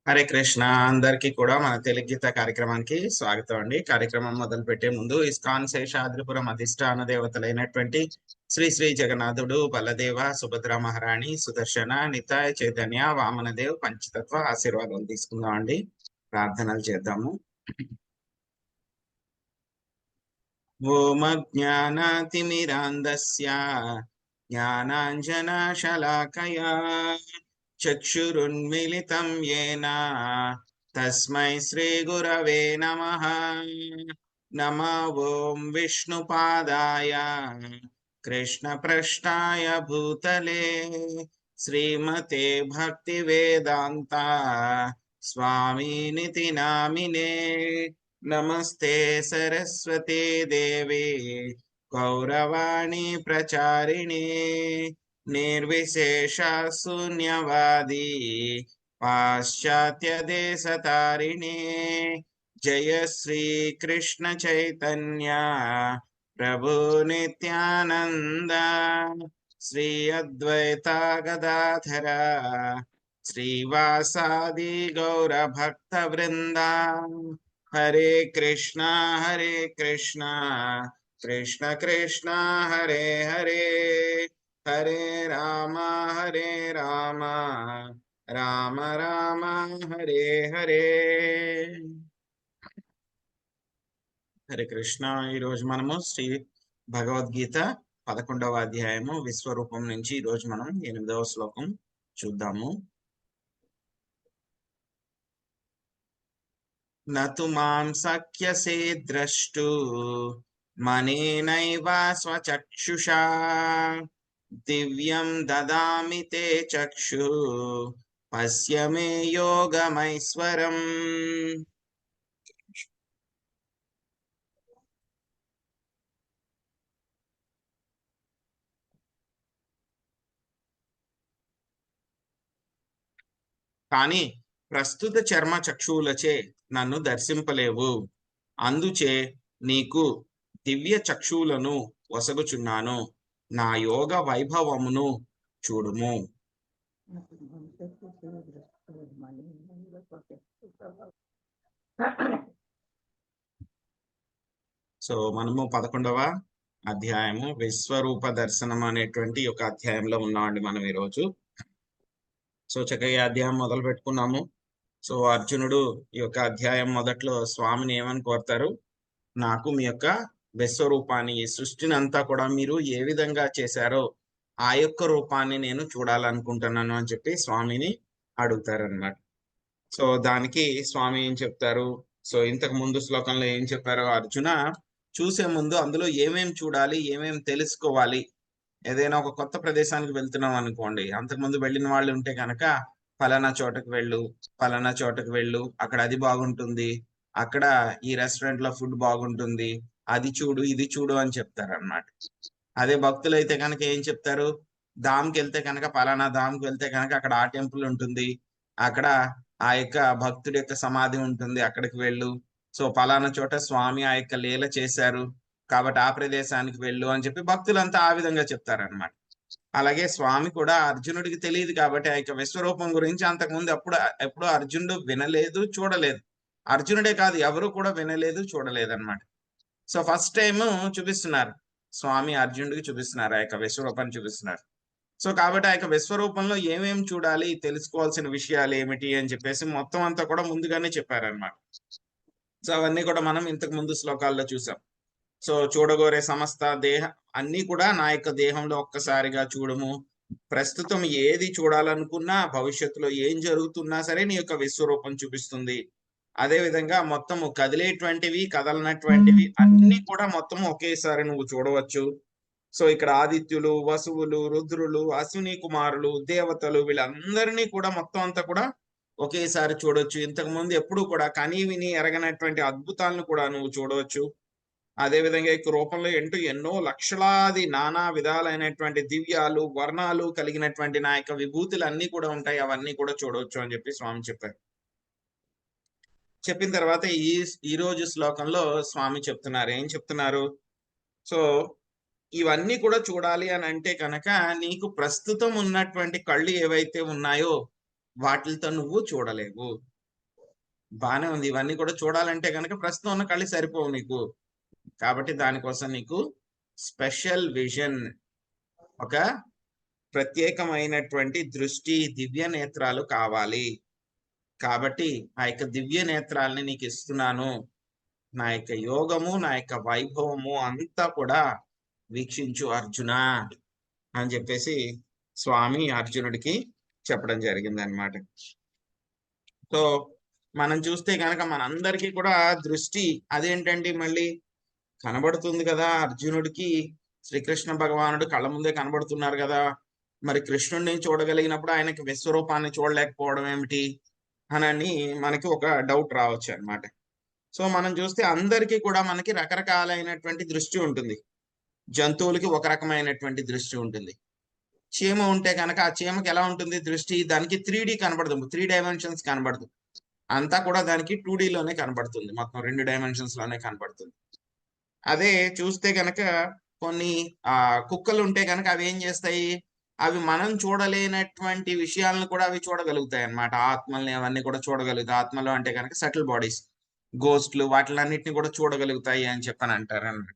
హరే కృష్ణ. అందరికీ కూడా మన తెలుగు గీత కార్యక్రమానికి స్వాగతం అండి. కార్యక్రమం మొదలు పెట్టే ముందు ఇస్కాన్ శేషాద్రిపురం అధిష్టాన దేవతలైనటువంటి శ్రీ శ్రీ జగన్నాథుడు, బలదేవ, సుభద్ర మహారాణి, సుదర్శన, నితాయ్, చైతన్య, వామనదేవ్ పంచతత్వ ఆశీర్వాదాలు తీసుకుందాం అండి. ప్రార్థనలు చేద్దాము. ఓం అజ్ఞానాతిమిరాంధస్య జ్ఞానాంజనశలాకయా చక్షురున్మిళితం యేన తస్మై శ్రీ గురవే నమః. నమో ఓం విష్ణుపాదాయ కృష్ణప్రష్టాయ భూతలే శ్రీమతే భక్తి వేదాంత స్వామినితి నామినే. నమస్తే సరస్వతే దేవి గౌరవాణి ప్రచారిణి నిర్విశేష శూన్యవాది పాశ్చాత్య దేశతారిణి. జయ శ్రీ కృష్ణ చైతన్య ప్రభు నిత్యానంద శ్రీ అద్వైత గదాధర శ్రీవాసాది గౌర భక్త వృంద. హరే కృష్ణ కృష్ణ కృష్ణ హరే హరే, హరే రామ రామ రామ హరే హరే. హరే కృష్ణ. ఈరోజు మనము శ్రీ భగవద్గీత 11వ అధ్యాయము విశ్వరూపం నుంచి ఈరోజు మనం 8వ శ్లోకం చూద్దాము. నతు మాం సఖ్యసే ద్రష్టు మనేనైవ స్వచక్షుషా దివ్యం దదామి తే చక్షు పశ్య మే యోగమైశ్వరం. కానీ ప్రస్తుత చర్మ చక్షువులచే నన్ను దర్శింపలేవు, అందుచే నీకు దివ్య చక్షువులను వసగుచున్నాను. నా యోగ వైభవమును చూడుము. సో మనము 11వ అధ్యాయము విశ్వరూప దర్శనం అనేటువంటి ఒక అధ్యాయంలో ఉన్నామండి మనం ఈరోజు. సో చక్కగా అధ్యాయం మొదలు పెట్టుకున్నాము. సో అర్జునుడు ఈ యొక్క అధ్యాయం మొదట్లో స్వామిని ఏమని కోరుతారు? నాకు మీ యొక్క విశ్వరూపాన్ని, ఈ సృష్టిని అంతా కూడా మీరు ఏ విధంగా చేశారో ఆ యొక్క రూపాన్ని నేను చూడాలనుకుంటున్నాను అని చెప్పి స్వామిని అడుగుతారన్నమాట. సో దానికి స్వామి ఏం చెప్తారు? సో ఇంతకు ముందు శ్లోకంలో ఏం చెప్పారు? అర్జున, చూసే ముందు అందులో ఏమేం చూడాలి, ఏమేం తెలుసుకోవాలి. ఏదైనా ఒక కొత్త ప్రదేశానికి వెళ్తున్నాం అనుకోండి, అంతకుముందు వెళ్ళిన వాళ్ళు ఉంటే కనుక ఫలానా చోటకు వెళ్ళు, అక్కడ అది బాగుంటుంది, అక్కడ ఈ రెస్టారెంట్ లో ఫుడ్ బాగుంటుంది, అది చూడు ఇది చూడు అని చెప్తారు అన్నమాట. అదే భక్తులు అయితే కనుక ఏం చెప్తారు? ధామ్కి వెళ్తే కనుక ఫలానా ధామ్కి వెళ్తే కనుక అక్కడ ఆ టెంపుల్ ఉంటుంది, అక్కడ ఆ యొక్క భక్తుడి యొక్క సమాధి ఉంటుంది, అక్కడికి వెళ్ళు. సో ఫలానా చోట స్వామి ఆ యొక్క లీల చేశారు కాబట్టి ఆ ప్రదేశానికి వెళ్ళు అని చెప్పి భక్తులంతా ఆ విధంగా చెప్తారనమాట. అలాగే స్వామి కూడా అర్జునుడికి తెలియదు కాబట్టి ఆ యొక్క విశ్వరూపం గురించి అంతకుముందు ఎప్పుడు అర్జునుడు వినలేదు, చూడలేదు. అర్జునుడే కాదు, ఎవరు కూడా వినలేదు, చూడలేదు అనమాట. సో ఫస్ట్ టైం చూపిస్తున్నారు స్వామి, అర్జునుడికి చూపిస్తున్నారు, ఆ యొక్క విశ్వరూపాన్ని చూపిస్తున్నారు. సో కాబట్టి ఆ యొక్క విశ్వరూపంలో ఏమేమి చూడాలి, తెలుసుకోవాల్సిన విషయాలు ఏమిటి అని చెప్పేసి మొత్తం అంతా కూడా ముందుగానే చెప్పారనమాట. సో అవన్నీ కూడా మనం ఇంతకు ముందు శ్లోకాల్లో చూసాం. సో చూడగోరే సమస్త దేహ అన్ని కూడా నా యొక్క దేహంలో ఒక్కసారిగా చూడము. ప్రస్తుతం ఏది చూడాలనుకున్నా, భవిష్యత్తులో ఏం జరుగుతున్నా సరే నీ యొక్క విశ్వరూపం చూపిస్తుంది. అదే విధంగా మొత్తము కదిలేటువంటివి, కదలనటువంటివి అన్ని కూడా మొత్తం ఒకేసారి నువ్వు చూడవచ్చు. సో ఇక్కడ ఆదిత్యులు, వసువులు, రుద్రులు, అశ్విని కుమారులు, దేవతలు వీళ్ళందరినీ కూడా మొత్తం అంతా కూడా ఒకేసారి చూడొచ్చు. ఇంతకు ముందు ఎప్పుడు కూడా కనీ విని ఎరగనటువంటి అద్భుతాలను కూడా నువ్వు చూడవచ్చు. అదే విధంగా ఈ రూపంలో ఎన్నో లక్షలాది నానా విధాలైనటువంటి దివ్యాలు, వర్ణాలు కలిగినటువంటి నా యొక్క విభూతులు అన్ని కూడా ఉంటాయి, అవన్నీ కూడా చూడవచ్చు అని చెప్పి స్వామి చెప్పారు. చెప్పిన తర్వాత ఈ రోజు శ్లోకంలో స్వామి చెప్తున్నారు, ఏం చెప్తున్నారు? సో ఇవన్నీ కూడా చూడాలి అని అంటే కనుక నీకు ప్రస్తుతం ఉన్నటువంటి కళ్ళు ఏవైతే ఉన్నాయో వాటితో నువ్వు చూడలేవు. బానే ఉంది. ఇవన్నీ కూడా చూడాలంటే గనక ప్రస్తుతం ఉన్న కళ్ళు సరిపోవు నీకు. కాబట్టి దానికోసం నీకు స్పెషల్ విజన్, ఒక ప్రత్యేకమైనటువంటి దృష్టి, దివ్య నేత్రాలు కావాలి. కాబట్టి ఆ యొక్క దివ్య నేత్రాల్ని నీకు ఇస్తున్నాను. నా యొక్క యోగము, నా యొక్క వైభవము అంతా కూడా వీక్షించు అర్జున అని చెప్పేసి స్వామి అర్జునుడికి చెప్పడం జరిగిందనమాట. సో మనం చూస్తే కనుక మనందరికీ కూడా దృష్టి అదేంటండి మళ్ళీ కనబడుతుంది కదా అర్జునుడికి. శ్రీకృష్ణ భగవానుడు కళ్ళ ముందే కనబడుతున్నారు కదా, మరి కృష్ణుడిని చూడగలిగినప్పుడు ఆయనకి విశ్వరూపాన్ని చూడలేకపోవడం ఏమిటి అని మనకి ఒక డౌట్ రావచ్చు అనమాట. సో మనం చూస్తే అందరికీ కూడా మనకి రకరకాలైనటువంటి దృష్టి ఉంటుంది. జంతువులకి ఒక రకమైనటువంటి దృష్టి ఉంటుంది. చీమ ఉంటే కనుక ఆ చీమకి ఎలా ఉంటుంది దృష్టి, దానికి 3D కనబడదు, 3 డైమెన్షన్స్ కనబడదు. అంతా కూడా దానికి 2D లోనే కనబడుతుంది, మొత్తం 2 డైమెన్షన్స్ లోనే కనబడుతుంది. అదే చూస్తే గనక కొన్ని కుక్కలు ఉంటే కనుక అవి ఏం చేస్తాయి, అవి మనం చూడలేనటువంటి విషయాలను కూడా అవి చూడగలుగుతాయి అన్నమాట. ఆత్మల్ని అవన్నీ కూడా చూడగలుగుతాయి. ఆత్మలు అంటే కనుక సటిల్ బాడీస్, గోస్ట్లు, వాటిలన్నిటిని కూడా చూడగలుగుతాయి అని చెప్పని అంటారు అన్నమాట.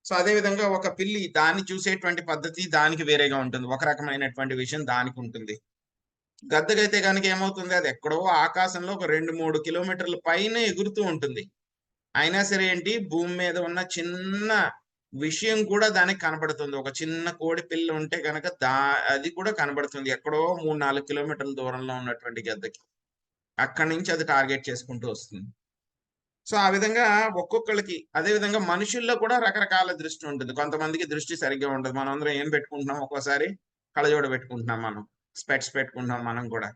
సో అదే విధంగా ఒక పిల్లి దాన్ని చూసేటువంటి పద్ధతి దానికి వేరేగా ఉంటుంది, ఒక రకమైనటువంటి విషయం దానికి ఉంటుంది. గద్దకైతే కనుక ఏమవుతుంది, అది ఎక్కడో ఆకాశంలో ఒక 2-3 కిలోమీటర్ల పైన ఎగురుతూ ఉంటుంది. అయినా సరే ఏంటి, భూమి మీద ఉన్న చిన్న విషయం కూడా దానికి కనబడుతుంది. ఒక చిన్న కోడి పిల్ల ఉంటే కనుక అది కూడా కనబడుతుంది ఎక్కడో 3-4 కిలోమీటర్ల దూరంలో ఉన్నటువంటి గద్దకి. అక్కడి నుంచి అది టార్గెట్ చేసుకుంటూ వస్తుంది. సో ఆ విధంగా ఒక్కొక్కళ్ళకి, అదే విధంగా మనుషుల్లో కూడా రకరకాల దృష్టి ఉంటుంది. కొంతమందికి దృష్టి సరిగ్గా ఉండదు. మనం అందరం ఏం పెట్టుకుంటున్నాం, ఒక్కోసారి కళ్ళజోడ పెట్టుకుంటున్నాం, మనం స్పెట్స్ పెట్టుకుంటున్నాం మనం కూడా.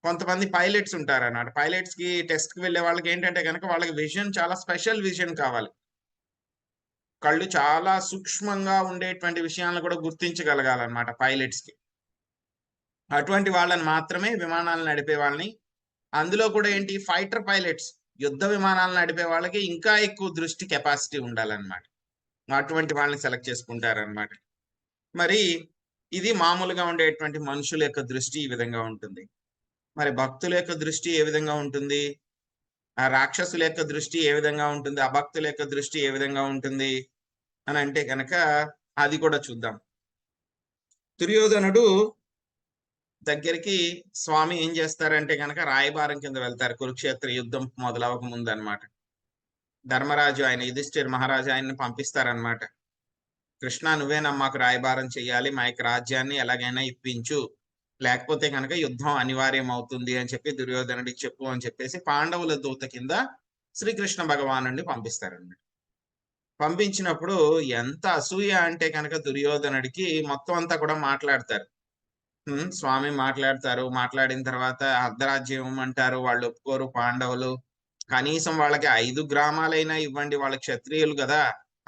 కొంతమంది పైలట్స్ ఉంటారు అన్నమాట. పైలట్స్ కి టెస్ట్ కి వెళ్ళే వాళ్ళకి ఏంటంటే కనుక వాళ్ళకి విజన్ చాలా స్పెషల్ విజన్ కావాలి. కళ్ళు చాలా సూక్ష్మంగా ఉండేటువంటి విషయాలను కూడా గుర్తించగలగాలన్నమాట పైలట్స్ కి. అటువంటి వాళ్ళని మాత్రమే విమానాలను నడిపే వాళ్ళని, అందులో కూడా ఏంటి ఫైటర్ పైలట్స్, యుద్ధ విమానాలను నడిపే వాళ్ళకి ఇంకా ఎక్కువ దృష్టి కెపాసిటీ ఉండాలన్నమాట. అటువంటి వాళ్ళని సెలెక్ట్ చేసుకుంటారన్నమాట. మరి ఇది మామూలుగా ఉండేటువంటి మనుషుల యొక్క దృష్టి ఈ విధంగా ఉంటుంది. మరి భక్తుల యొక్క దృష్టి ఏ విధంగా ఉంటుంది, ఆ రాక్షసుల యొక్క దృష్టి ఏ విధంగా ఉంటుంది, అభక్తుల యొక్క దృష్టి ఏ విధంగా ఉంటుంది అని అంటే కనుక అది కూడా చూద్దాం. దుర్యోధనుడు దగ్గరికి స్వామి ఏం చేస్తారంటే కనుక రాయబారం కింద వెళ్తారు, కురుక్షేత్ర యుద్ధం మొదలవక ముందు అనమాట. ధర్మరాజు, ఆయన యుధిష్ఠిర్ మహారాజు ఆయన్ని పంపిస్తారనమాట. కృష్ణ నువ్వేనా మాకు రాయబారం చెయ్యాలి, మా యొక్క రాజ్యాన్ని ఎలాగైనా ఇప్పించు, లేకపోతే కనుక యుద్ధం అనివార్యం అవుతుంది అని చెప్పి దుర్యోధనుడికి చెప్పు అని చెప్పేసి పాండవుల దూత కింద శ్రీకృష్ణ భగవానుడిని పంపిస్తారన్నమాట. పంపించినప్పుడు ఎంత అసూయ అంటే కనుక దుర్యోధనుడికి మొత్తం అంతా కూడా మాట్లాడతారు. స్వామి మాట్లాడతారు. మాట్లాడిన తర్వాత అర్ధరాజ్యం అంటారు, వాళ్ళు ఒప్పుకోరు పాండవులు. కనీసం వాళ్ళకి 5 గ్రామాలైనా ఇవ్వండి, వాళ్ళ క్షత్రియులు కదా,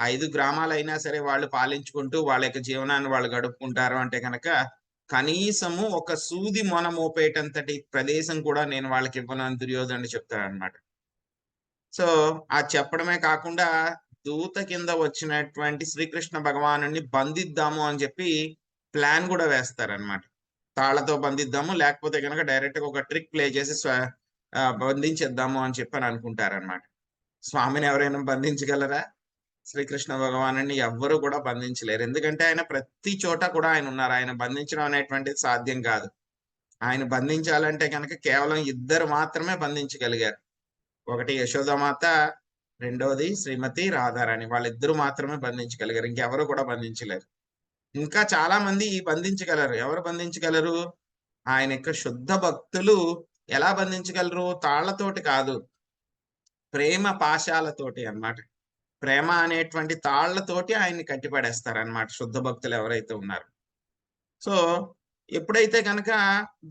5 గ్రామాలైనా సరే వాళ్ళు పాలించుకుంటూ వాళ్ళ యొక్క జీవనాన్ని వాళ్ళు గడుపుకుంటారు అంటే కనుక కనీసము ఒక సూది మొన మోపేటంతటి ప్రదేశం కూడా నేను వాళ్ళకి ఇవ్వను అని దుర్యోధనుడు చెప్తాడనమాట. సో ఆ చెప్పడమే కాకుండా దూత కింద వచ్చినటువంటి శ్రీకృష్ణ భగవానుని బంధిద్దాము అని చెప్పి ప్లాన్ కూడా వేస్తారనమాట. తాళ్లతో బంధిద్దాము, లేకపోతే కనుక డైరెక్ట్ గా ఒక ట్రిక్ ప్లే చేసి బంధించేద్దాము అని చెప్పని అనుకుంటారనమాట. స్వామిని ఎవరైనా బంధించగలరా? శ్రీకృష్ణ భగవానుని ఎవ్వరూ కూడా బంధించలేరు. ఎందుకంటే ఆయన ప్రతి చోట కూడా ఆయన ఉన్నారు. ఆయన బంధించడం అనేటువంటిది సాధ్యం కాదు. ఆయన బంధించాలంటే కనుక కేవలం 2 మాత్రమే బంధించగలిగారు. ఒకటి యశోదామాత, రెండోది శ్రీమతి రాధారాణి. వాళ్ళిద్దరూ మాత్రమే బంధించగలిగారు, ఇంకెవరు కూడా బంధించలేరు. ఇంకా చాలా మంది బంధించగలరు. ఎవరు బంధించగలరు? ఆయన యొక్క శుద్ధ భక్తులు ఎలా బంధించగలరు? తాళ్లతోటి కాదు, ప్రేమ పాశాలతోటి అన్నమాట. ప్రేమ అనేటువంటి తాళ్లతోటి ఆయన్ని కట్టిపడేస్తారన్నమాట శుద్ధ భక్తులు ఎవరైతే ఉన్నారు. సో ఎప్పుడైతే కనుక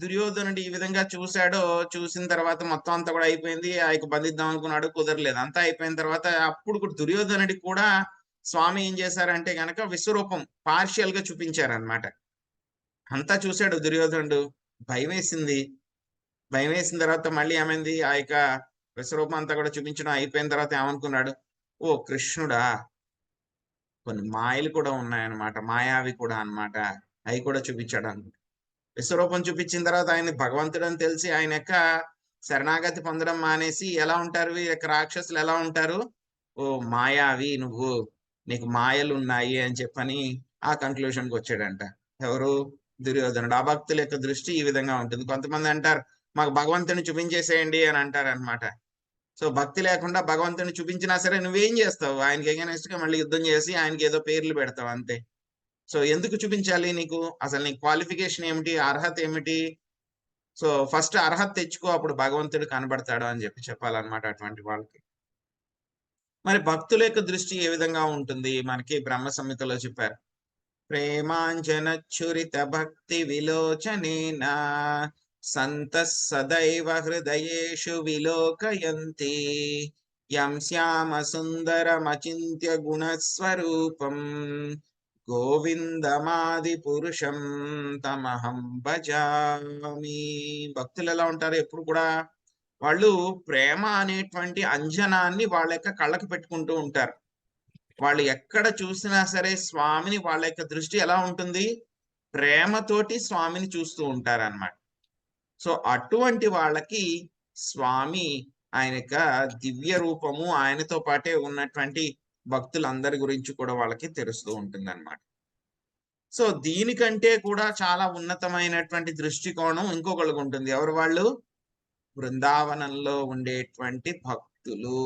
దుర్యోధనుడు ఈ విధంగా చూశాడో, చూసిన తర్వాత మొత్తం అంతా కూడా అయిపోయింది. ఆయనకు బంధిద్దాం అనుకున్నాడు, కుదరలేదు. అంతా అయిపోయిన తర్వాత అప్పుడు కూడా దుర్యోధనుడికి కూడా స్వామి ఏం చేశారంటే గనక విశ్వరూపం పార్షియల్ గా చూపించారనమాట. అంతా చూశాడు దుర్యోధనుడు, భయం వేసింది. భయం వేసిన తర్వాత మళ్ళీ ఏమైంది, ఆ యొక్క విశ్వరూపం అంతా కూడా చూపించడం అయిపోయిన తర్వాత ఏమనుకున్నాడు, ఓ కృష్ణుడా, కొన్ని మాయలు కూడా ఉన్నాయన్నమాట, మాయావి కూడా అన్నమాట, అవి కూడా చూపించాడు అనుకుంటా. విశ్వరూపం చూపించిన తర్వాత ఆయన భగవంతుడు అని తెలిసి ఆయన యొక్క శరణాగతి పొందడం మానేసి ఎలా ఉంటారు? ఈ యొక్క రాక్షసులు ఎలా ఉంటారు? ఓ మాయావి నువ్వు, నీకు మాయలున్నాయి అని చెప్పని ఆ కంక్లూషన్కి వచ్చాడంట. ఎవరు? దుర్యోధనుడు. అభక్తుల యొక్క దృష్టి ఈ విధంగా ఉంటుంది. కొంతమంది అంటారు మాకు భగవంతుని చూపించేసేయండి అని అంటారనమాట. సో భక్తి లేకుండా భగవంతుని చూపించినా సరే నువ్వేం చేస్తావు? ఆయనకి ఎగనెస్ట్ గా మళ్ళీ యుద్ధం చేసి ఆయనకి ఏదో పేర్లు పెడతావు అంతే. సో ఎందుకు చూపించాలి నీకు? అసలు నీ క్వాలిఫికేషన్ ఏమిటి? అర్హత ఏమిటి? సో ఫస్ట్ అర్హత తెచ్చుకో, అప్పుడు భగవంతుడు కనబడతాడు అని చెప్పాలన్నమాట అటువంటి వాళ్ళకి. మరి భక్తుల యొక్క దృష్టి ఏ విధంగా ఉంటుంది? మనకి బ్రహ్మ సంహితలో చెప్పారు. ప్రేమాంజనచ్చురిత భక్తి విలోచనేన సంతః సదైవ హృదయేషు విలోకయంతి యం శ్యామ సుందరమచింత్య గుణస్వరూపం గోవిందమాది పురుషం తమహం భజామి. భక్తులు ఎలా ఉంటారు? ఎప్పుడు కూడా వాళ్ళు ప్రేమ అనేటువంటి అంజనాన్ని వాళ్ళ యొక్క కళ్ళకు పెట్టుకుంటూ ఉంటారు. వాళ్ళు ఎక్కడ చూసినా సరే స్వామిని, వాళ్ళ యొక్క దృష్టి ఎలా ఉంటుంది? ప్రేమతోటి స్వామిని చూస్తూ ఉంటారన్నమాట. సో అటువంటి వాళ్ళకి స్వామి ఆయన యొక్క దివ్య రూపము, ఆయనతో పాటే ఉన్నటువంటి భక్తులందరి గురించి కూడా వాళ్ళకి తెలుస్తూ ఉంటుందన్నమాట. సో దీనికంటే కూడా చాలా ఉన్నతమైనటువంటి దృష్టికోణం ఇంకొకళ్ళకు ఉంటుంది. ఎవరు వాళ్ళు? బృందావనంలో ఉండేటువంటి భక్తులు,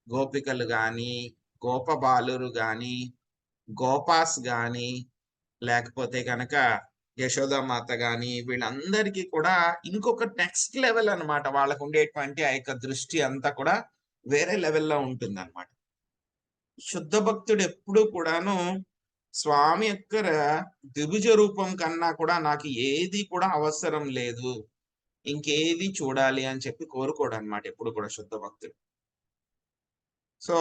గోపికలు గాని, గోపబాలురు గాని, గోపాస్ గాని, లేకపోతే కనుక యశోదామాత గాని, వీళ్ళందరికీ కూడా ఇంకొక నెక్స్ట్ లెవెల్ అన్నమాట. వాళ్ళకు ఉండేటువంటి ఆ యొక్క దృష్టి అంతా కూడా వేరే లెవెల్లో ఉంటుంది అన్నమాట. శుద్ధ భక్తుడు ఎప్పుడు కూడాను స్వామి యొక్క ద్విభుజ రూపం కన్నా కూడా నాకు ఏది కూడా అవసరం లేదు, ఇంకేది చూడాలి అని చెప్పి కోరుకోడు అనమాట ఎప్పుడు కూడా శుద్ధ భక్తుడు. సో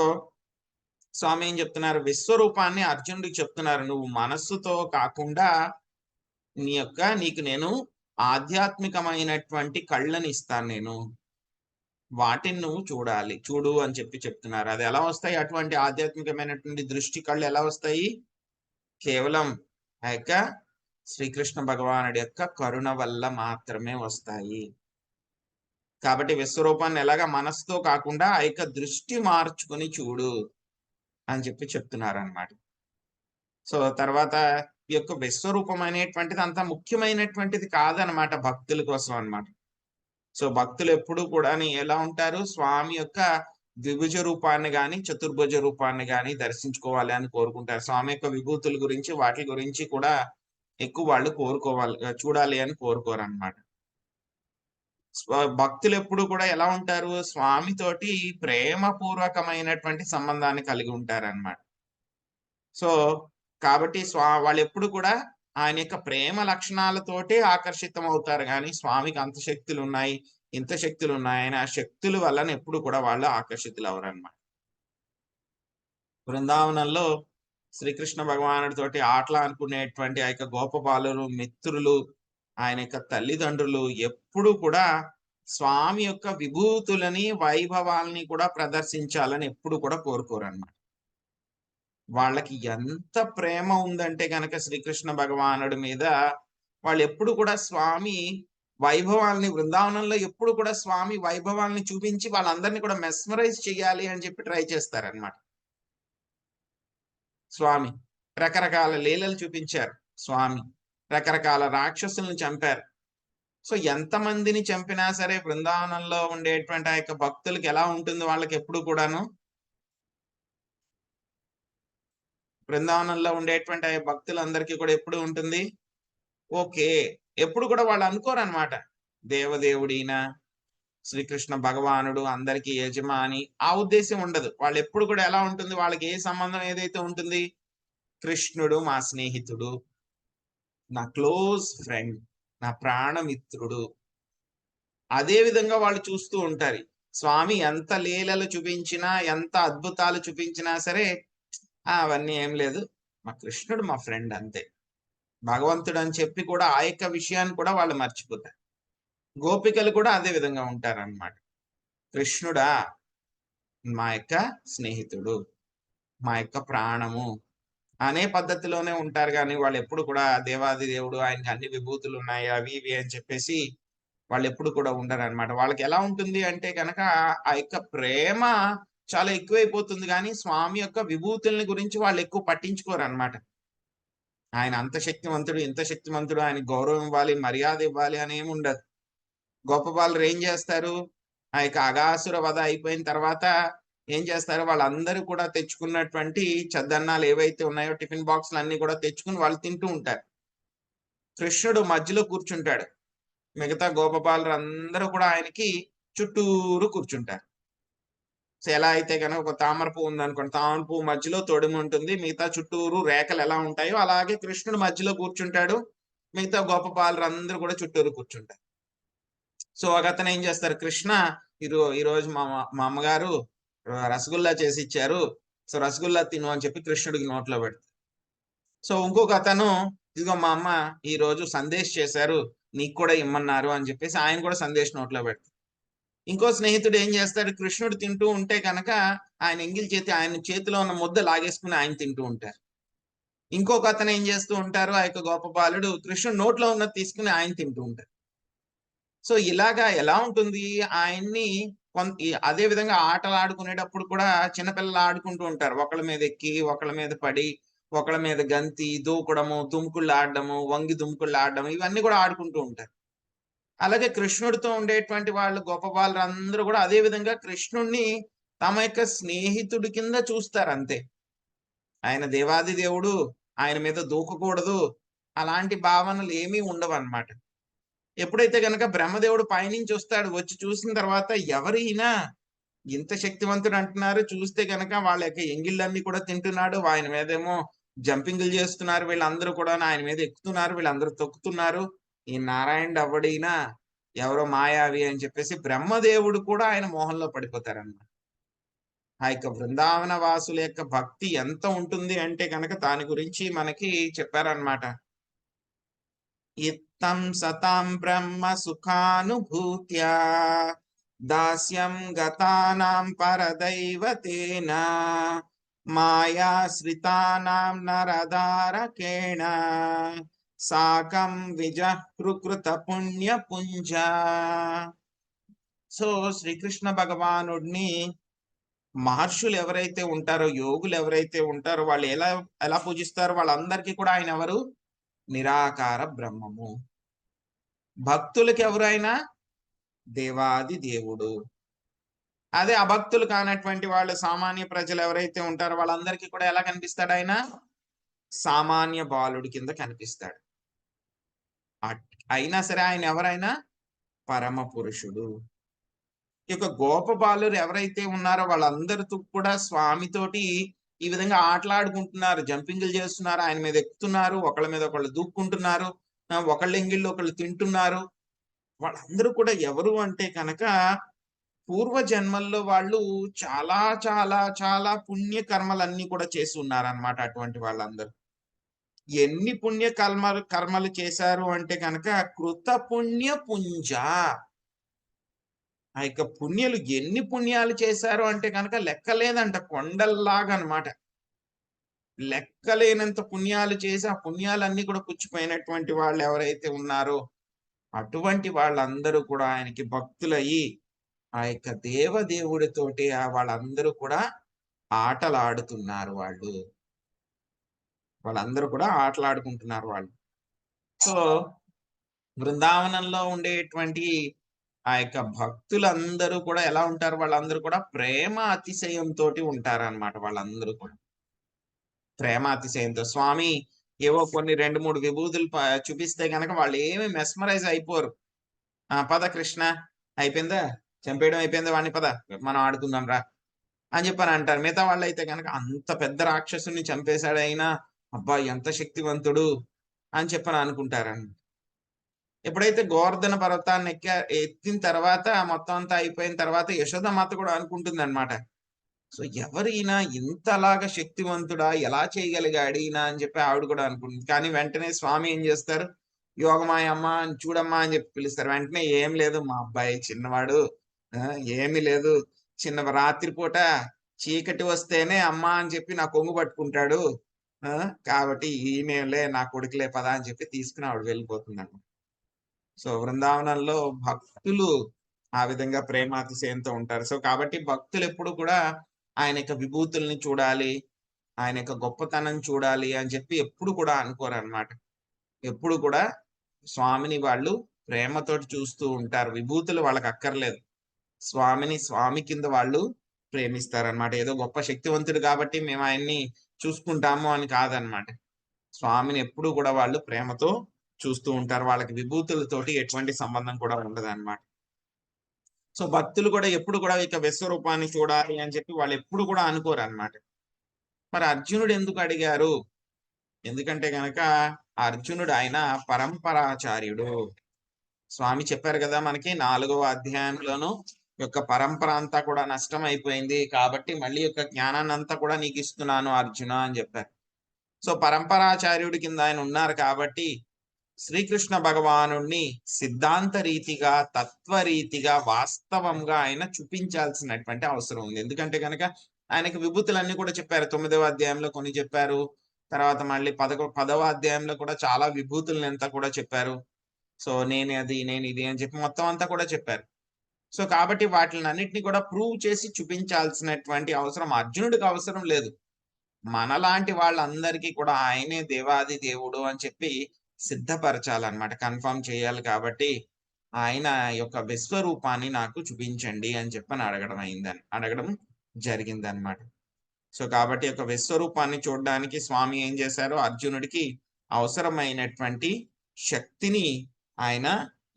స్వామి ఏం చెప్తున్నారు? విశ్వరూపాన్ని అర్జునుడికి చెప్తున్నారు. నువ్వు మనస్సుతో కాకుండా నీకు నేను ఆధ్యాత్మికమైనటువంటి కళ్ళని ఇస్తాను, నేను వాటిని నువ్వు చూడు అని చెప్తున్నారు. అది ఎలా వస్తాయి? అటువంటి ఆధ్యాత్మికమైనటువంటి దృష్టి కళ్ళు ఎలా వస్తాయి? కేవలం ఆ యొక్క శ్రీకృష్ణ భగవానుడి యొక్క కరుణ వల్ల మాత్రమే వస్తాయి. కాబట్టి విశ్వరూపాన్ని ఎలాగా మనసుతో కాకుండా ఆ యొక్క దృష్టి మార్చుకుని చూడు అని చెప్తున్నారు అన్నమాట. సో తర్వాత ఈ యొక్క విశ్వరూపం అనేటువంటిది అంత ముఖ్యమైనటువంటిది కాదనమాట భక్తుల కోసం అన్నమాట. సో భక్తులు ఎప్పుడు కూడా ఎలా ఉంటారు? స్వామి యొక్క ద్విభుజ రూపాన్ని గాని, చతుర్భుజ రూపాన్ని గాని దర్శించుకోవాలి అని కోరుకుంటారు. స్వామి యొక్క విభూతుల గురించి, వాటి గురించి కూడా ఎక్కువ వాళ్ళు చూడాలి అని కోరుకోరు అన్నమాట. భక్తులు ఎప్పుడు కూడా ఎలా ఉంటారు? స్వామితోటి ప్రేమపూర్వకమైనటువంటి సంబంధాన్ని కలిగి ఉంటారన్నమాట. సో కాబట్టి వాళ్ళు ఎప్పుడు కూడా ఆయన యొక్క ప్రేమ లక్షణాలతోటే ఆకర్షితం అవుతారు, కానీ స్వామికి అంత శక్తులు ఉన్నాయి, ఇంత శక్తులు ఉన్నాయని ఆ శక్తుల వలన ఎప్పుడు కూడా వాళ్ళు ఆకర్షితులు అవరన్నమాట. బృందావనంలో శ్రీకృష్ణ భగవానుడితోటి ఆటలు అనుకునేటువంటి ఆ యొక్క గోపబాలురు, మిత్రులు, ఆయన యొక్క తల్లిదండ్రులు ఎప్పుడు కూడా స్వామి యొక్క విభూతులని, వైభవాల్ని కూడా ప్రదర్శించాలని ఎప్పుడు కూడా కోరుకోరు అన్నమాట. వాళ్ళకి ఎంత ప్రేమ ఉందంటే గనక శ్రీకృష్ణ భగవానుడి మీద, వాళ్ళు ఎప్పుడు కూడా స్వామి వైభవాల్ని, బృందావనంలో ఎప్పుడు కూడా స్వామి వైభవాల్ని చూపించి వాళ్ళందరినీ కూడా మెస్మరైజ్ చేయాలి అని చెప్పి ట్రై చేస్తారన్నమాట. స్వామి రకరకాల లీలలు చూపించారు. స్వామి రకరకాల రాక్షసులను చంపారు. సో ఎంతమందిని చంపినా సరే బృందావనంలో ఉండేటువంటి ఆ యొక్క భక్తులకి ఎలా ఉంటుంది? వాళ్ళకి ఎప్పుడు కూడాను బృందావనంలో ఉండేటువంటి ఆ భక్తులందరికీ కూడా ఎప్పుడు ఉంటుంది? ఓకే. ఎప్పుడు కూడా వాళ్ళు అనుకోరన్నమాట దేవదేవుడిన శ్రీకృష్ణ భగవానుడు అందరికీ యజమాని, ఆ ఉద్దేశం ఉండదు. వాళ్ళు ఎప్పుడు కూడా ఎలా ఉంటుంది? వాళ్ళకి ఏ సంబంధం ఏదైతే ఉంటుంది? కృష్ణుడు మా స్నేహితుడు, నా క్లోజ్ ఫ్రెండ్, నా ప్రాణమిత్రుడు, అదే విధంగా వాళ్ళు చూస్తూ ఉంటారు. స్వామి ఎంత లీలలు చూపించినా, ఎంత అద్భుతాలు చూపించినా సరే అవన్నీ ఏం లేదు, మా కృష్ణుడు మా ఫ్రెండ్ అంతే. భగవంతుడు అని చెప్పి కూడా ఆ యొక్క విషయాన్ని కూడా వాళ్ళు మర్చిపోతారు. గోపికలు కూడా అదే విధంగా ఉంటారన్నమాట. కృష్ణుడా మా యొక్క స్నేహితుడు, మా యొక్క ప్రాణము అనే పద్ధతిలోనే ఉంటారు, కానీ వాళ్ళు ఎప్పుడు కూడా దేవాది దేవుడు, ఆయనకి అన్ని విభూతులు ఉన్నాయి, అవి ఇవి అని చెప్పేసి వాళ్ళు ఎప్పుడు కూడా ఉండరు అనమాట. వాళ్ళకి ఎలా ఉంటుంది అంటే కనుక ఆ యొక్క ప్రేమ చాలా ఎక్కువైపోతుంది, కానీ స్వామి యొక్క విభూతుల్ని గురించి వాళ్ళు ఎక్కువ పట్టించుకోరు అనమాట. ఆయన అంత శక్తివంతుడు, ఇంత శక్తివంతుడు, ఆయన గౌరవం ఇవ్వాలి, మర్యాద ఇవ్వాలి అని ఏమి ఉండదు. గోపబాలురు ఏం చేస్తారు, ఆ యొక్క అఘాసుర వధ అయిపోయిన తర్వాత ఏం చేస్తారు, వాళ్ళందరూ కూడా తెచ్చుకున్నటువంటి చద్దన్నాలు ఏవైతే ఉన్నాయో టిఫిన్ బాక్సులు అన్ని కూడా తెచ్చుకుని వాళ్ళు తింటూ ఉంటారు. కృష్ణుడు మధ్యలో కూర్చుంటాడు. మిగతా గోపబాలురు అందరూ కూడా ఆయనకి చుట్టూరు కూర్చుంటారు. సో ఎలా అయితే కనుక ఒక తామర పువ్వు ఉందనుకోండి, తామర పువ్వు మధ్యలో తొడిమి ఉంటుంది, మిగతా చుట్టూరు రేఖలు ఎలా ఉంటాయో అలాగే కృష్ణుడు మధ్యలో కూర్చుంటాడు, మిగతా గోపబాలురు అందరూ కూడా చుట్టూరు కూర్చుంటారు. సో ఒకతను ఏం చేస్తారు, కృష్ణ ఈరోజు మా అమ్మగారు రసగుల్లా చేసి ఇచ్చారు, సో రసగుల్లా తిను అని చెప్పి కృష్ణుడికి నోట్లో పెడతారు. సో ఇంకొక అతను, ఇదిగో మా అమ్మ ఈ రోజు సందేశ్ చేశారు, నీకు కూడా ఇమ్మన్నారు అని చెప్పేసి ఆయన కూడా సందేశ్ నోట్లో పెడతారు. ఇంకో స్నేహితుడు ఏం చేస్తాడు, కృష్ణుడు తింటూ ఉంటే కనుక ఆయన ఎంగిల్ చేతి ఆయన చేతిలో ఉన్న ముద్ద లాగేసుకుని ఆయన తింటూ ఉంటారు. ఇంకొక అతను ఏం చేస్తూ ఉంటారు, ఆ యొక్క గోపబాలుడు కృష్ణుడు నోట్లో ఉన్నది తీసుకుని ఆయన తింటూ ఉంటారు. సో ఇలాగా ఎలా ఉంటుంది, ఆయన్ని అదే విధంగా ఆటలు ఆడుకునేటప్పుడు కూడా చిన్నపిల్లలు ఆడుకుంటూ ఉంటారు. ఒకళ్ళ మీద ఎక్కి, ఒకళ్ళ మీద పడి, ఒకళ్ళ మీద గంతి, దూకడము, దుముకుళ్ళు ఆడడము, వంగి దుముకుళ్ళు ఆడడం, ఇవన్నీ కూడా ఆడుకుంటూ ఉంటారు. అలాగే కృష్ణుడితో ఉండేటువంటి వాళ్ళు గోపబాలురందరూ కూడా అదే విధంగా కృష్ణుడిని తమ యొక్క స్నేహితుడి కింద చూస్తారు అంతే. ఆయన దేవాది దేవుడు, ఆయన మీద దూకకూడదు, అలాంటి భావనలు ఏమీ ఉండవన్నమాట. ఎప్పుడైతే గనక బ్రహ్మదేవుడు పైనుంచి వస్తాడు, వచ్చి చూసిన తర్వాత ఎవరైనా ఇంత శక్తివంతుడు అంటున్నారు, చూస్తే గనక వాళ్ళ యొక్క ఎంగిళ్ళన్నీ కూడా తింటున్నాడు, ఆయన మీదేమో జంపింగ్లు చేస్తున్నారు, వీళ్ళందరూ కూడా ఆయన మీద ఎక్కుతున్నారు, వీళ్ళందరూ తొక్కుతున్నారు, ఈ నారాయణుడు అవ్వడైనా ఎవరో మాయావి అని చెప్పేసి బ్రహ్మదేవుడు కూడా ఆయన మోహంలో పడిపోతారన్నమాట. ఆ యొక్క బృందావన వాసుల యొక్క భక్తి ఎంత ఉంటుంది అంటే కనుక దాని గురించి మనకి చెప్పారనమాట. ఇత్తం సతాం బ్రహ్మ సుఖానుభూత్యా దాస్యం గతానాం పరదైవతేన మాయాశ్రితానాం నరదారకేణ సాకం విజహృకృత పుణ్య పుంజ. సో శ్రీకృష్ణ భగవానుడిని మహర్షులు ఎవరైతే ఉంటారో, యోగులు ఎవరైతే ఉంటారో వాళ్ళు ఎలా ఎలా పూజిస్తారో వాళ్ళందరికీ కూడా ఆయన ఎవరు, నిరాకార బ్రహ్మము. భక్తులకి ఎవరైనా దేవాది దేవుడు. అదే అభక్తులు కానటువంటి వాళ్ళు, సామాన్య ప్రజలు ఎవరైతే ఉంటారో వాళ్ళందరికీ కూడా ఎలా కనిపిస్తాడు ఆయన, సామాన్య బాలుడి కింద కనిపిస్తాడు. అయినా సరే ఆయన ఎవరైనా పరమ పురుషుడు. ఈ యొక్క గోపబాలురు ఎవరైతే ఉన్నారో వాళ్ళందరితో కూడా స్వామితోటి ఈ విధంగా ఆటలాడుకుంటున్నారు, జంపింగ్లు చేస్తున్నారు, ఆయన మీద ఎక్కుతున్నారు, ఒకళ్ళ మీద ఒకళ్ళు దూక్కుంటున్నారు, ఒకళ్ళ ఎంగిళ్ళు ఒకళ్ళు తింటున్నారు. వాళ్ళందరూ కూడా ఎవరు అంటే కనుక పూర్వ జన్మల్లో వాళ్ళు చాలా చాలా చాలా పుణ్య కర్మలన్నీ కూడా చేసి ఉన్నారనమాట. అటువంటి వాళ్ళందరూ ఎన్ని పుణ్య కర్మలు చేశారు అంటే కనుక కృత పుణ్య పుంజ. ఆ యొక్క పుణ్యులు ఎన్ని పుణ్యాలు చేశారు అంటే కనుక లెక్కలేదంట, కొండల్లాగా అనమాట. లెక్కలేనంత పుణ్యాలు చేసి ఆ పుణ్యాలన్నీ కూడా పుచ్చిపోయినటువంటి వాళ్ళు ఎవరైతే ఉన్నారో అటువంటి వాళ్ళందరూ కూడా ఆయనకి భక్తులయ్యి ఆ యొక్క దేవదేవుడితోటి వాళ్ళందరూ కూడా ఆటలాడుతున్నారు. వాళ్ళందరూ కూడా ఆటలాడుకుంటున్నారు వాళ్ళు. సో బృందావనంలో ఉండేటువంటి ఆ యొక్క భక్తులందరూ కూడా ఎలా ఉంటారు, వాళ్ళందరూ కూడా ప్రేమ అతిశయంతో ఉంటారన్నమాట. వాళ్ళందరూ కూడా ప్రేమ అతిశయంతో స్వామి ఏవో కొన్ని 2-3 విభూతులు చూపిస్తే గనక వాళ్ళు ఏమి మెస్మరైజ్ అయిపోరు. పద కృష్ణ, అయిపోయిందా, చంపేయడం అయిపోయిందా వాడిని, పద మనం ఆడుకుందాం రా అని చెప్పని అంటారు. మిగతా వాళ్ళు అయితే కనుక అంత పెద్ద రాక్షసుని చంపేశాడు అయినా, అబ్బా ఎంత శక్తివంతుడు అని చెప్పని అనుకుంటారని. ఎప్పుడైతే గోవర్ధన పర్వతాన్ని ఎత్తిన తర్వాత మొత్తం అంతా అయిపోయిన తర్వాత యశోదమాత కూడా అనుకుంటుంది అనమాట, సో ఎవరు ఈయన, ఇంతలాగా శక్తివంతుడా, ఎలా చేయగలిగాడు ఈయన అని చెప్పి ఆవిడ కూడా అనుకుంటుంది. కానీ వెంటనే స్వామి ఏం చేస్తారు, యోగమాయ అమ్మ చూడమ్మా అని చెప్పి పిలుస్తారు. వెంటనే ఏం లేదు మా అబ్బాయి చిన్నవాడు, ఏమీ లేదు, చిన్న రాత్రిపూట చీకటి వస్తేనే అమ్మ అని చెప్పి నా కొంగు పట్టుకుంటాడు, కాబట్టి ఈయనలే నా కొడుకులే పదా అని చెప్పి తీసుకుని ఆవిడ వెళ్ళిపోతుంది అన్నమాట. సో బృందావనంలో భక్తులు ఆ విధంగా ప్రేమాతిశయంతో ఉంటారు. సో కాబట్టి భక్తులు ఎప్పుడు కూడా ఆయన యొక్క విభూతుల్ని చూడాలి, ఆయన యొక్క గొప్పతనం చూడాలి అని చెప్పి ఎప్పుడు కూడా అనుకోరు అనమాట. ఎప్పుడు కూడా స్వామిని వాళ్ళు ప్రేమతోటి చూస్తూ ఉంటారు. విభూతులు వాళ్ళకి అక్కర్లేదు. స్వామిని స్వామి కింద వాళ్ళు ప్రేమిస్తారనమాట. ఏదో గొప్ప శక్తివంతుడు కాబట్టి మేము ఆయన్ని చూసుకుంటాము అని కాదనమాట. స్వామిని ఎప్పుడు కూడా వాళ్ళు ప్రేమతో చూస్తూ ఉంటారు. వాళ్ళకి విభూతులతోటి ఎటువంటి సంబంధం కూడా ఉండదన్నమాట. సో భక్తులు కూడా ఎప్పుడు కూడా ఇక విశ్వరూపాన్ని చూడాలి అని చెప్పి వాళ్ళు ఎప్పుడు కూడా అనుకోరు అనమాట. మరి అర్జునుడు ఎందుకు అడిగారు? ఎందుకంటే గనక అర్జునుడు ఆయన పరంపరాచార్యుడు. స్వామి చెప్పారు కదా మనకి 4వ అధ్యాయంలోను యొక్క పరంపర అంతా కూడా నష్టం అయిపోయింది కాబట్టి మళ్ళీ యొక్క జ్ఞానాన్ని అంతా కూడా నీకు ఇస్తున్నాను అర్జున అని చెప్పారు. సో పరంపరాచార్యుడి కింద ఆయన ఉన్నారు కాబట్టి శ్రీకృష్ణ భగవానుణ్ణి సిద్ధాంత రీతిగా, తత్వరీతిగా, వాస్తవంగా ఆయన చూపించాల్సినటువంటి అవసరం ఉంది. ఎందుకంటే కనుక ఆయనకి విభూతులన్నీ కూడా చెప్పారు. 9వ అధ్యాయంలో కొన్ని చెప్పారు. తర్వాత మళ్ళీ 10వ అధ్యాయంలో కూడా చాలా విభూతులను అంతా కూడా చెప్పారు. సో నేను అది, నేను ఇది అని చెప్పి మొత్తం అంతా కూడా చెప్పారు. సో కాబట్టి వాటిని అన్నిటిని కూడా ప్రూవ్ చేసి చూపించాల్సినటువంటి అవసరం అర్జునుడికి అవసరం లేదు. మనలాంటి వాళ్ళందరికీ కూడా ఆయనే దేవాది దేవుడు అని చెప్పి సిద్ధపరచాలన్నమాట, కన్ఫర్మ్ చేయాలి. కాబట్టి ఆయన యొక్క విశ్వరూపాన్ని నాకు చూపించండి అని చెప్పని అడగడం జరిగిందనమాట. సో కాబట్టి యొక్క విశ్వరూపాన్ని చూడడానికి స్వామి ఏం చేశారు? అర్జునుడికి అవసరమైనటువంటి శక్తిని ఆయన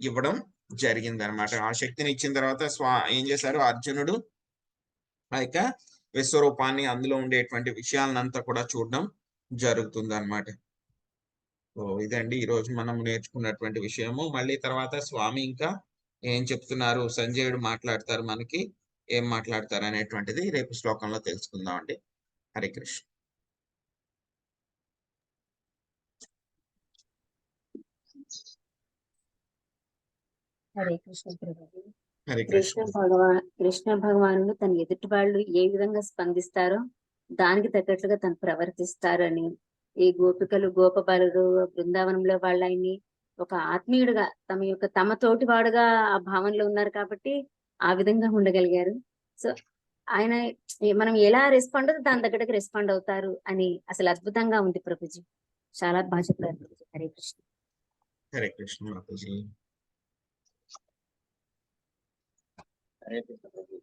ఇవ్వడం జరిగిందనమాట. ఆ శక్తిని ఇచ్చిన తర్వాత ఏం చేశారు? అర్జునుడు ఆ యొక్క విశ్వరూపాన్ని, అందులో ఉండేటువంటి విషయాలనంతా కూడా చూడడం జరుగుతుంది అనమాట. సో ఇదండి ఈరోజు మనం నేర్చుకున్నటువంటి విషయము. మళ్ళీ తర్వాత స్వామి ఇంకా ఏం చెప్తున్నారు, సంజయుడు మాట్లాడతారు, మనకి ఏం మాట్లాడతారు అనేటువంటిది రేపు శ్లోకంలో తెలుసుకుందాం అండి. హరే కృష్ణ. హరే కృష్ణ ప్రభుజీ. హరే కృష్ణ. కృష్ణ భగవానుడు తన ఎదుటి వాళ్ళు ఏ విధంగా స్పందిస్తారో దానికి తగ్గట్లుగా తను ప్రవర్తిస్తారు అని, ఈ గోపికలు, గోపబాలుడు బృందావనంలో వాళ్ళు ఆయన్ని ఒక ఆత్మీయుడుగా, తమ తోటి వాడుగా ఆ భావనలో ఉన్నారు కాబట్టి ఆ విధంగా ఉండగలిగారు. సో ఆయన మనం ఎలా రెస్పాండ్ అవుతే దాని తగ్గట్టుగా రెస్పాండ్ అవుతారు అని అసలు అద్భుతంగా ఉంది ప్రభుజీ. చాలా బాగా చెప్పారు ప్రభుజీ. హరే కృష్ణ. హరే కృష్ణ మాతాజీ. హరే కృష్ణ.